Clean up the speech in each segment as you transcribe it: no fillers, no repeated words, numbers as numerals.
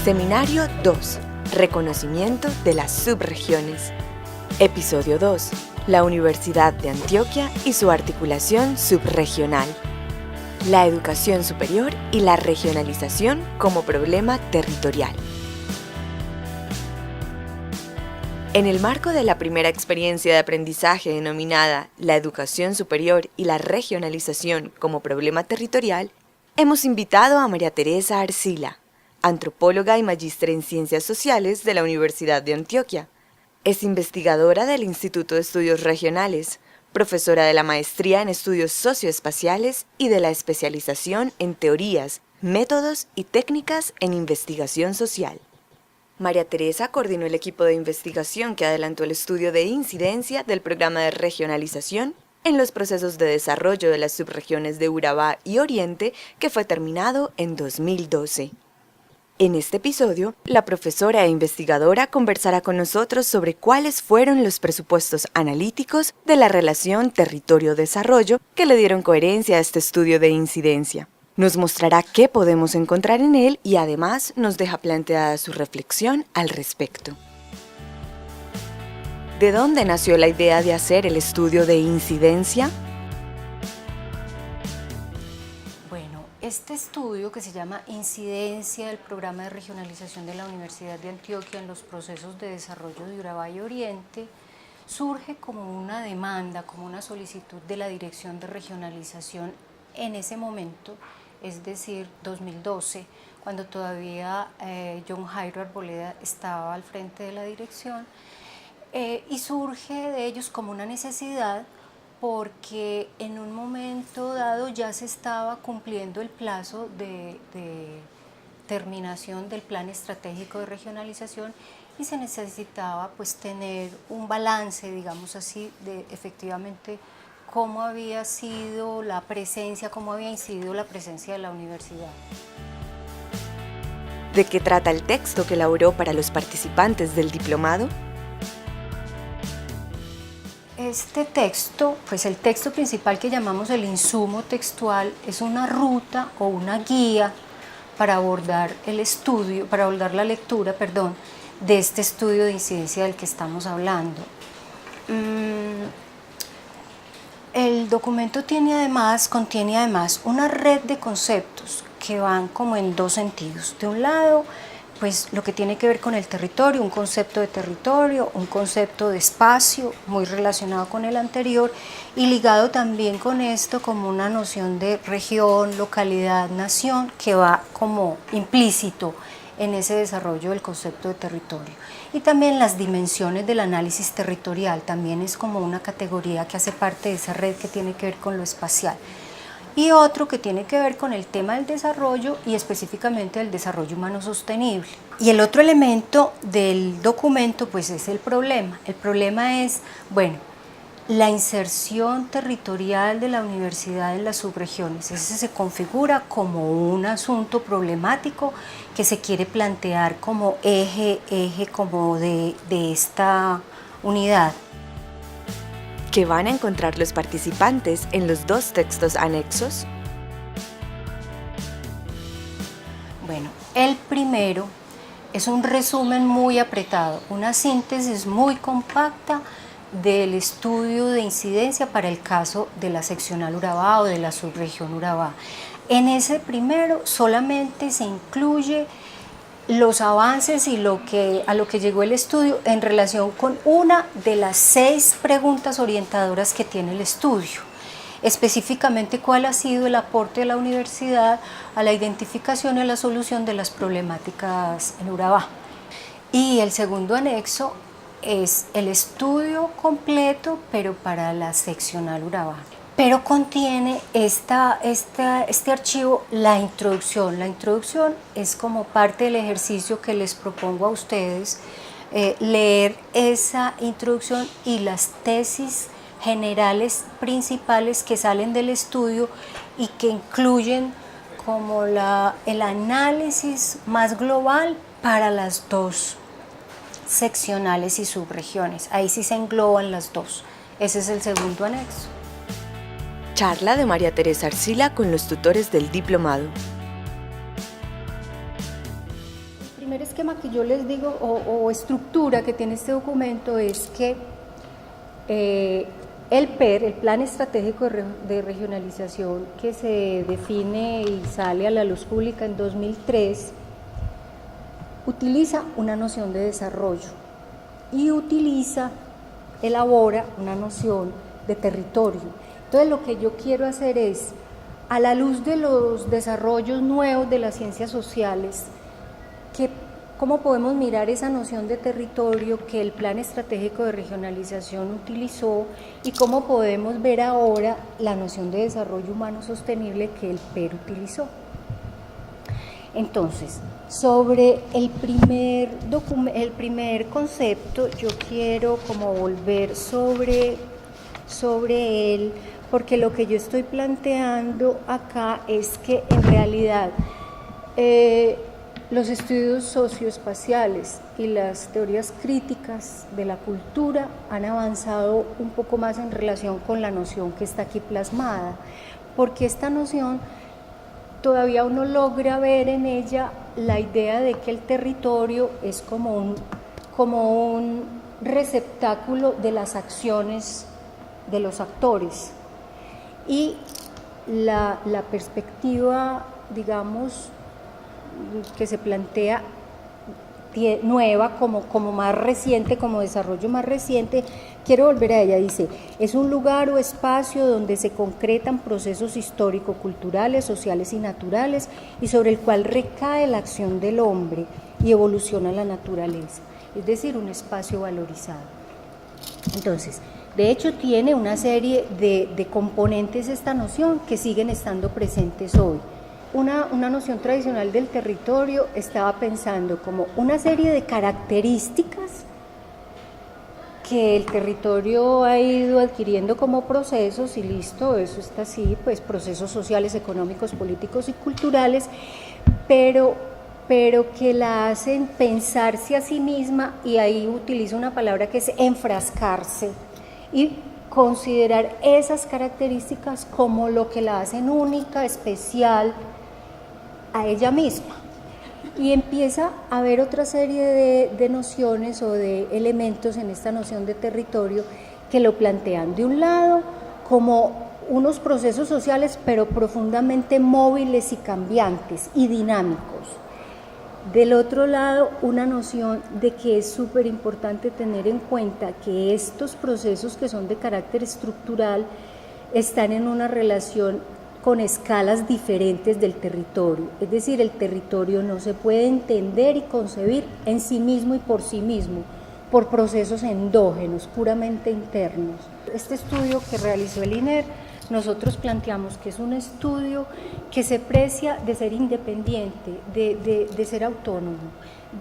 Seminario 2. Reconocimiento de las subregiones. Episodio 2. La Universidad de Antioquia y su articulación subregional. La educación superior y la regionalización como problema territorial. En el marco de la primera experiencia de aprendizaje denominada la educación superior y la regionalización como problema territorial, hemos invitado a María Teresa Arcila, antropóloga y magíster en Ciencias Sociales de la Universidad de Antioquia. Es investigadora del Instituto de Estudios Regionales, profesora de la Maestría en Estudios Socioespaciales y de la especialización en Teorías, Métodos y Técnicas en Investigación Social. María Teresa coordinó el equipo de investigación que adelantó el estudio de incidencia del programa de regionalización en los procesos de desarrollo de las subregiones de Urabá y Oriente, que fue terminado en 2012. En este episodio, la profesora e investigadora conversará con nosotros sobre cuáles fueron los presupuestos analíticos de la relación territorio-desarrollo que le dieron coherencia a este estudio de incidencia. Nos mostrará qué podemos encontrar en él y además nos deja planteada su reflexión al respecto. ¿De dónde nació la idea de hacer el estudio de incidencia? Bueno, este estudio que se llama Incidencia del Programa de Regionalización de la Universidad de Antioquia en los procesos de desarrollo de Urabá y Oriente surge como una demanda, como una solicitud de la Dirección de Regionalización en ese momento, es decir, 2012, cuando todavía John Jairo Arboleda estaba al frente de la dirección, y surge de ellos como una necesidad porque en un momento dado ya se estaba cumpliendo el plazo de terminación del plan estratégico de regionalización y se necesitaba pues tener un balance, digamos así, de efectivamente cómo había sido la presencia, cómo había incidido la presencia de la universidad. ¿De qué trata el texto que elaboró para los participantes del diplomado? Este texto, pues el texto principal que llamamos el insumo textual, es una ruta o una guía para abordar el estudio, para abordar la lectura, de este estudio de incidencia del que estamos hablando. El documento contiene además una red de conceptos que van como en dos sentidos. De un lado, pues lo que tiene que ver con el territorio, un concepto de territorio, un concepto de espacio muy relacionado con el anterior y ligado también con esto como una noción de región, localidad, nación que va como implícito en ese desarrollo del concepto de territorio. Y también las dimensiones del análisis territorial, también es como una categoría que hace parte de esa red que tiene que ver con lo espacial. Y otro que tiene que ver con el tema del desarrollo y específicamente del desarrollo humano sostenible. Y el otro elemento del documento pues es el problema. El problema es, la inserción territorial de la universidad en las subregiones. Ese se configura como un asunto problemático que se quiere plantear como eje como de esta unidad. ¿Qué van a encontrar los participantes en los dos textos anexos? Bueno, el primero es un resumen muy apretado, una síntesis muy compacta del estudio de incidencia para el caso de la seccional Urabá o de la subregión Urabá. En ese primero solamente se incluye los avances y a lo que llegó el estudio en relación con una de las 6 preguntas orientadoras que tiene el estudio. Específicamente, cuál ha sido el aporte de la universidad a la identificación y a la solución de las problemáticas en Urabá. Y el segundo anexo es el estudio completo, pero para la seccional Urabá. Pero contiene este archivo la introducción. La introducción es como parte del ejercicio que les propongo a ustedes, leer esa introducción y las tesis generales principales que salen del estudio y que incluyen como el análisis más global para las dos seccionales y subregiones. Ahí sí se engloban las dos. Ese es el segundo anexo. Charla de María Teresa Arcila con los tutores del diplomado. El primer esquema que yo les digo, o estructura que tiene este documento, es que el PER, el Plan Estratégico de Regionalización, que se define y sale a la luz pública en 2003, utiliza una noción de desarrollo y elabora una noción de territorio. Entonces lo que yo quiero hacer es, a la luz de los desarrollos nuevos de las ciencias sociales, cómo podemos mirar esa noción de territorio que el Plan Estratégico de Regionalización utilizó y cómo podemos ver ahora la noción de desarrollo humano sostenible que el PER utilizó. Entonces, sobre el primer concepto, yo quiero como volver sobre él, porque lo que yo estoy planteando acá es que en realidad los estudios socioespaciales y las teorías críticas de la cultura han avanzado un poco más en relación con la noción que está aquí plasmada, porque esta noción todavía uno logra ver en ella la idea de que el territorio es como un receptáculo de las acciones de los actores, y la perspectiva, digamos, que se plantea nueva, como más reciente, como desarrollo más reciente, quiero volver a ella. Dice: es un lugar o espacio donde se concretan procesos histórico-culturales, sociales y naturales, y sobre el cual recae la acción del hombre y evoluciona la naturaleza, es decir, un espacio valorizado. Entonces, de hecho, tiene una serie de componentes esta noción que siguen estando presentes hoy. Una noción tradicional del territorio estaba pensando como una serie de características que el territorio ha ido adquiriendo como procesos, y listo, eso está así, pues procesos sociales, económicos, políticos y culturales, pero que la hacen pensarse a sí misma, y ahí utilizo una palabra que es enfrascarse, y considerar esas características como lo que la hacen única, especial a ella misma. Y empieza a haber otra serie de nociones o de elementos en esta noción de territorio que lo plantean, de un lado, como unos procesos sociales, pero profundamente móviles y cambiantes y dinámicos. Del otro lado, una noción de que es súper importante tener en cuenta que estos procesos, que son de carácter estructural, están en una relación con escalas diferentes del territorio. Es decir, el territorio no se puede entender y concebir en sí mismo y por sí mismo, por procesos endógenos, puramente internos. Este estudio que realizó el INER, nosotros planteamos que es un estudio que se precia de ser independiente, de ser autónomo,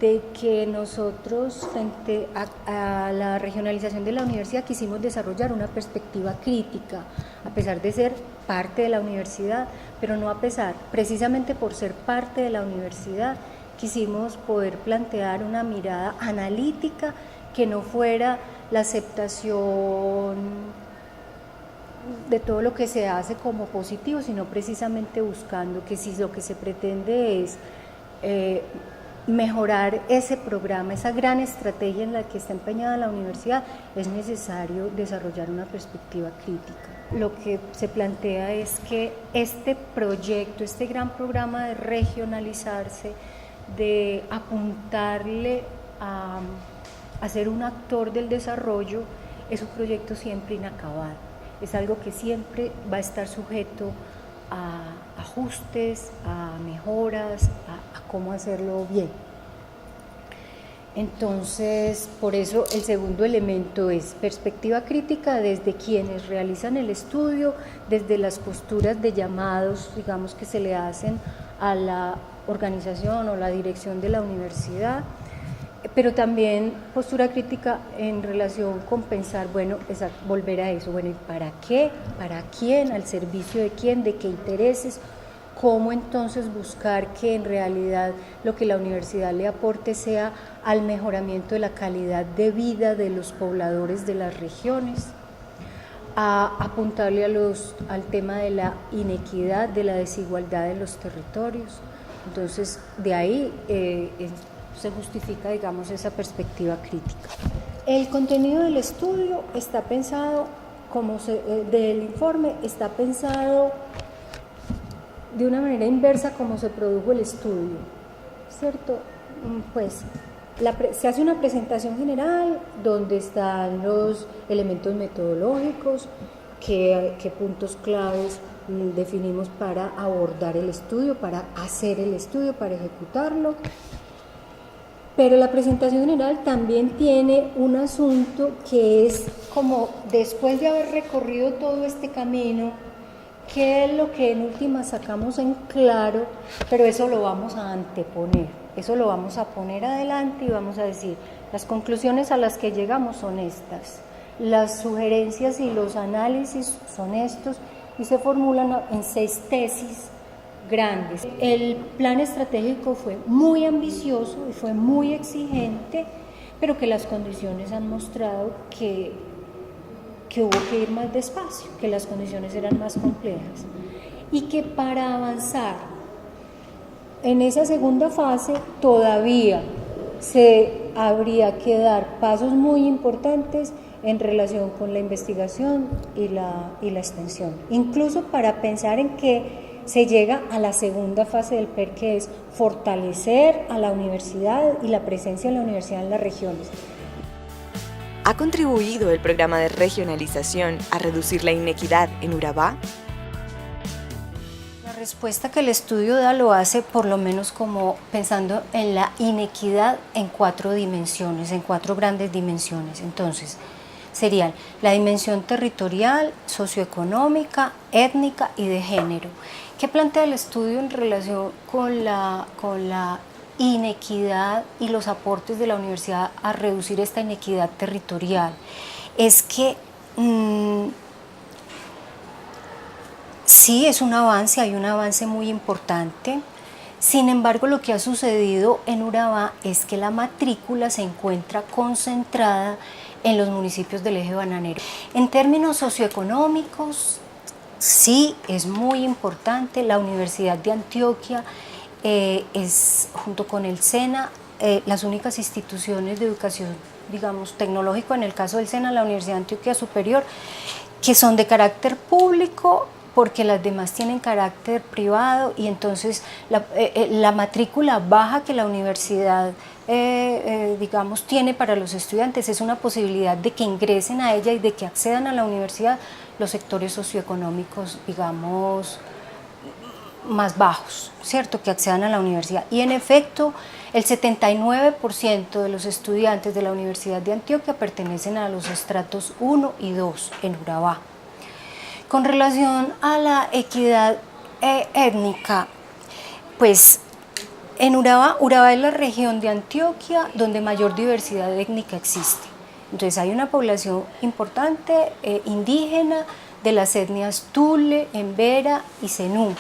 de que nosotros frente a la regionalización de la universidad quisimos desarrollar una perspectiva crítica, a pesar de ser parte de la universidad, pero no a pesar, precisamente por ser parte de la universidad, quisimos poder plantear una mirada analítica que no fuera la aceptación de todo lo que se hace como positivo, sino precisamente buscando que si lo que se pretende es mejorar ese programa, esa gran estrategia en la que está empeñada la universidad, es necesario desarrollar una perspectiva crítica. Lo que se plantea es que este proyecto, este gran programa de regionalizarse, de apuntarle a ser un actor del desarrollo, es un proyecto siempre inacabado. Es algo que siempre va a estar sujeto a ajustes, a mejoras, a cómo hacerlo bien. Entonces, por eso el segundo elemento es perspectiva crítica desde quienes realizan el estudio, desde las posturas de llamados, digamos, que se le hacen a la organización o la dirección de la universidad, pero también postura crítica en relación con pensar, bueno, volver a eso, bueno, ¿y para qué? ¿Para quién? ¿Al servicio de quién? ¿De qué intereses? ¿Cómo entonces buscar que en realidad lo que la universidad le aporte sea al mejoramiento de la calidad de vida de los pobladores de las regiones? A apuntarle al tema de la inequidad, de la desigualdad de los territorios. Entonces, de ahí se justifica, digamos, esa perspectiva crítica. El contenido del estudio está pensado, del informe, está pensado de una manera inversa como se produjo el estudio, ¿cierto? Pues se hace una presentación general donde están los elementos metodológicos, qué puntos claves definimos para abordar el estudio, para hacer el estudio, para ejecutarlo. Pero la presentación general también tiene un asunto que es como después de haber recorrido todo este camino, qué es lo que en última sacamos en claro, pero eso lo vamos a anteponer, eso lo vamos a poner adelante y vamos a decir, las conclusiones a las que llegamos son estas, las sugerencias y los análisis son estos y se formulan en 6 tesis grandes. El plan estratégico fue muy ambicioso y fue muy exigente, pero que las condiciones han mostrado que hubo que ir más despacio, que las condiciones eran más complejas y que para avanzar en esa segunda fase todavía se habría que dar pasos muy importantes en relación con la investigación y la extensión, incluso para pensar en que se llega a la segunda fase del PER, que es fortalecer a la universidad y la presencia de la universidad en las regiones. ¿Ha contribuido el programa de regionalización a reducir la inequidad en Urabá? La respuesta que el estudio da lo hace por lo menos como pensando en la inequidad en 4 dimensiones, en 4 grandes dimensiones. Entonces, serían la dimensión territorial, socioeconómica, étnica y de género. ¿Qué plantea el estudio en relación con la inequidad y los aportes de la universidad a reducir esta inequidad territorial? Es que sí es un avance, hay un avance muy importante. Sin embargo, lo que ha sucedido en Urabá es que la matrícula se encuentra concentrada en los municipios del eje bananero. En términos socioeconómicos, sí es muy importante. La Universidad de Antioquia es, junto con el SENA, las únicas instituciones de educación, digamos, tecnológico, en el caso del SENA, la Universidad de Antioquia Superior, que son de carácter público, porque las demás tienen carácter privado, y entonces la matrícula baja que la universidad digamos tiene para los estudiantes es una posibilidad de que ingresen a ella y de que accedan a la universidad los sectores socioeconómicos, digamos, más bajos, ¿cierto?, que accedan a la universidad. Y en efecto, el 79% de los estudiantes de la Universidad de Antioquia pertenecen a los estratos 1 y 2 en Urabá. Con relación a la equidad étnica, pues en Urabá es la región de Antioquia donde mayor diversidad étnica existe. Entonces hay una población importante indígena de las etnias Tule, Embera y Zenú.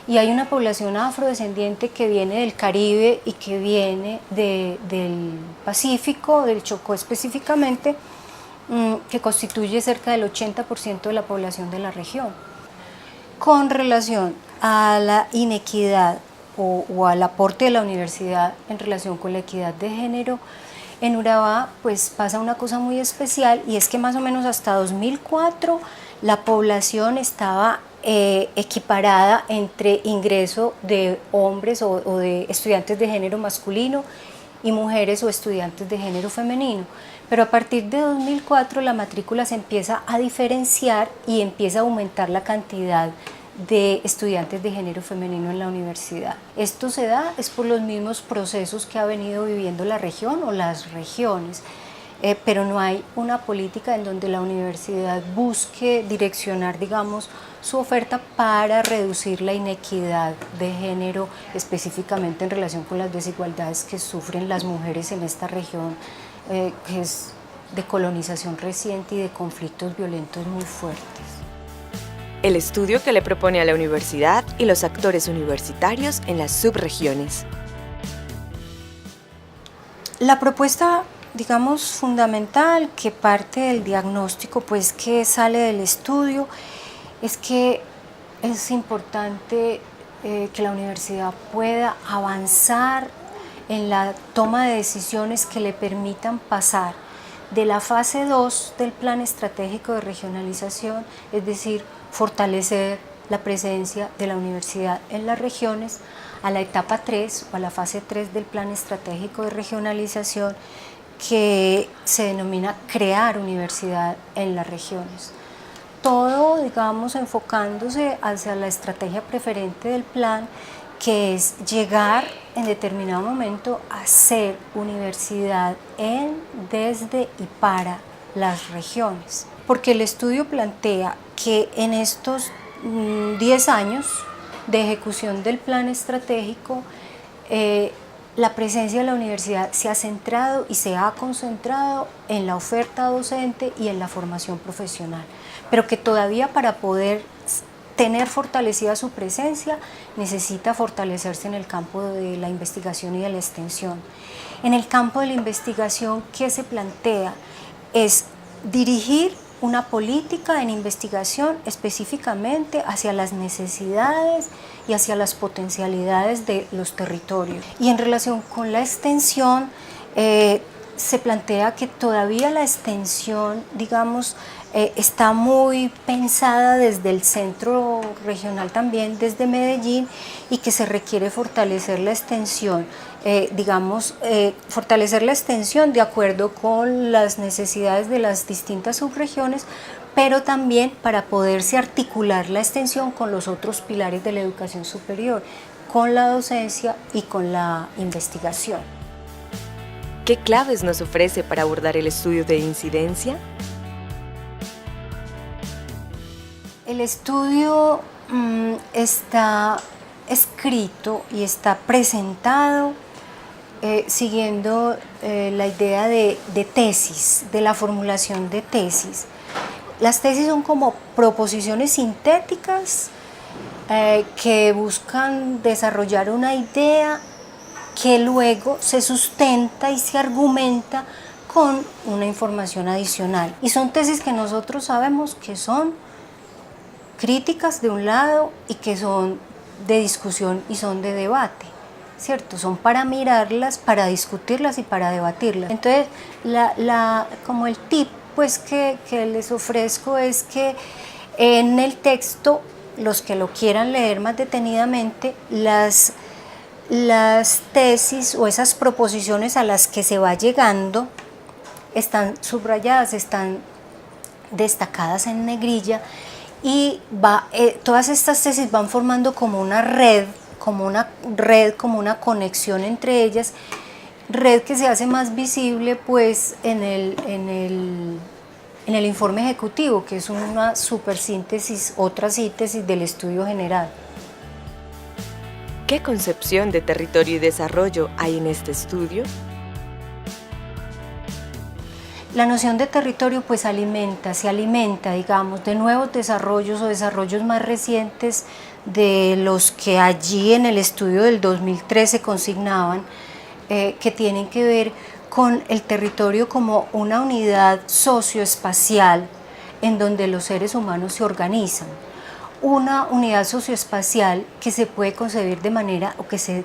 Y hay una población afrodescendiente que viene del Caribe y que viene del Pacífico, del Chocó específicamente, que constituye cerca del 80% de la población de la región. Con relación a la inequidad o al aporte de la universidad en relación con la equidad de género, en Urabá pues pasa una cosa muy especial, y es que más o menos hasta 2004 la población estaba equiparada entre ingreso de hombres o de estudiantes de género masculino y mujeres o estudiantes de género femenino. Pero a partir de 2004 la matrícula se empieza a diferenciar y empieza a aumentar la cantidad de estudiantes de género femenino en la universidad. Esto se da es por los mismos procesos que ha venido viviendo la región o las regiones, pero no hay una política en donde la universidad busque direccionar, digamos, su oferta para reducir la inequidad de género, específicamente en relación con las desigualdades que sufren las mujeres en esta región, que es de colonización reciente y de conflictos violentos muy fuertes. El estudio que le propone a la universidad y los actores universitarios en las subregiones. La propuesta, digamos, fundamental que parte del diagnóstico, pues, que sale del estudio, es que es importante que la universidad pueda avanzar en la toma de decisiones que le permitan pasar de la fase 2 del Plan Estratégico de Regionalización, es decir, fortalecer la presencia de la universidad en las regiones, a la etapa 3 o a la fase 3 del Plan Estratégico de Regionalización, que se denomina crear universidad en las regiones. Todo, digamos, enfocándose hacia la estrategia preferente del plan, que es llegar en determinado momento a ser universidad en, desde y para las regiones. Porque el estudio plantea que en estos 10 años de ejecución del plan estratégico, la presencia de la universidad se ha centrado y se ha concentrado en la oferta docente y en la formación profesional, pero que todavía para poder tener fortalecida su presencia necesita fortalecerse en el campo de la investigación y de la extensión. En el campo de la investigación, ¿qué se plantea? Es dirigir una política en investigación específicamente hacia las necesidades y hacia las potencialidades de los territorios. Y en relación con la extensión, se plantea que todavía la extensión, digamos, está muy pensada desde el centro regional también, desde Medellín, y que se requiere fortalecer la extensión, fortalecer la extensión de acuerdo con las necesidades de las distintas subregiones, pero también para poderse articular la extensión con los otros pilares de la educación superior, con la docencia y con la investigación. ¿Qué claves nos ofrece para abordar el estudio de incidencia? El estudio está escrito y está presentado siguiendo la idea de tesis, de la formulación de tesis. Las tesis son como proposiciones sintéticas que buscan desarrollar una idea que luego se sustenta y se argumenta con una información adicional. Y son tesis que nosotros sabemos que son críticas de un lado y que son de discusión y son de debate, ¿cierto? Son para mirarlas, para discutirlas y para debatirlas. Entonces, como el tip pues, que les ofrezco es que en el texto, los que lo quieran leer más detenidamente, las tesis o esas proposiciones a las que se va llegando están subrayadas, están destacadas en negrilla, y todas estas tesis van formando como una red, como una conexión entre ellas, red que se hace más visible pues en el informe ejecutivo, que es una supersíntesis, otra síntesis del estudio general. ¿Qué concepción de territorio y desarrollo hay en este estudio? La noción de territorio pues se alimenta, digamos, de nuevos desarrollos o desarrollos más recientes de los que allí en el estudio del 2013 se consignaban, que tienen que ver con el territorio como una unidad socioespacial en donde los seres humanos se organizan. Una unidad socioespacial que se puede concebir de manera, o que se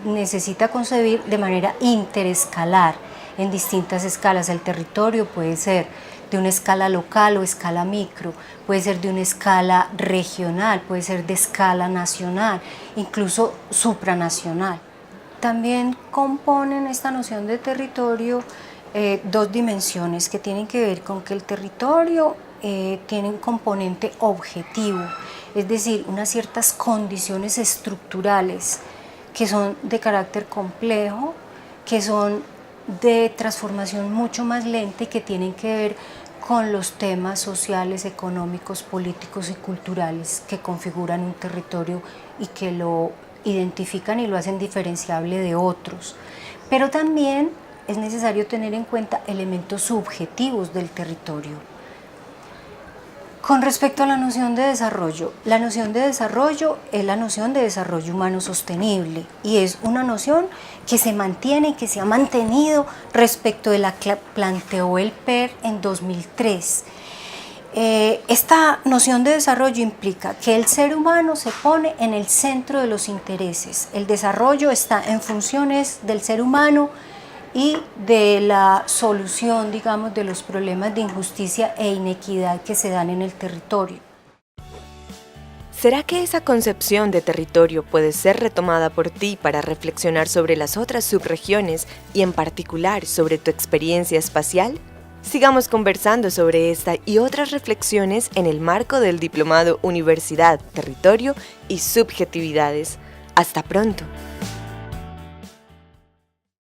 necesita concebir de manera interescalar, en distintas escalas. El territorio puede ser de una escala local o escala micro, puede ser de una escala regional, puede ser de escala nacional, incluso supranacional. También componen esta noción de territorio dos dimensiones que tienen que ver con que el territorio tiene un componente objetivo, es decir, unas ciertas condiciones estructurales que son de carácter complejo, que son de transformación mucho más lenta y que tienen que ver con los temas sociales, económicos, políticos y culturales que configuran un territorio y que lo identifican y lo hacen diferenciable de otros. Pero también es necesario tener en cuenta elementos subjetivos del territorio. Con respecto a la noción de desarrollo es la noción de desarrollo humano sostenible y es una noción que se mantiene y que se ha mantenido respecto de la que planteó el PER en 2003. Esta noción de desarrollo implica que el ser humano se pone en el centro de los intereses. El desarrollo está en funciones del ser humano y de la solución, digamos, de los problemas de injusticia e inequidad que se dan en el territorio. ¿Será que esa concepción de territorio puede ser retomada por ti para reflexionar sobre las otras subregiones y en particular sobre tu experiencia espacial? Sigamos conversando sobre esta y otras reflexiones en el marco del Diplomado Universidad, Territorio y Subjetividades. ¡Hasta pronto!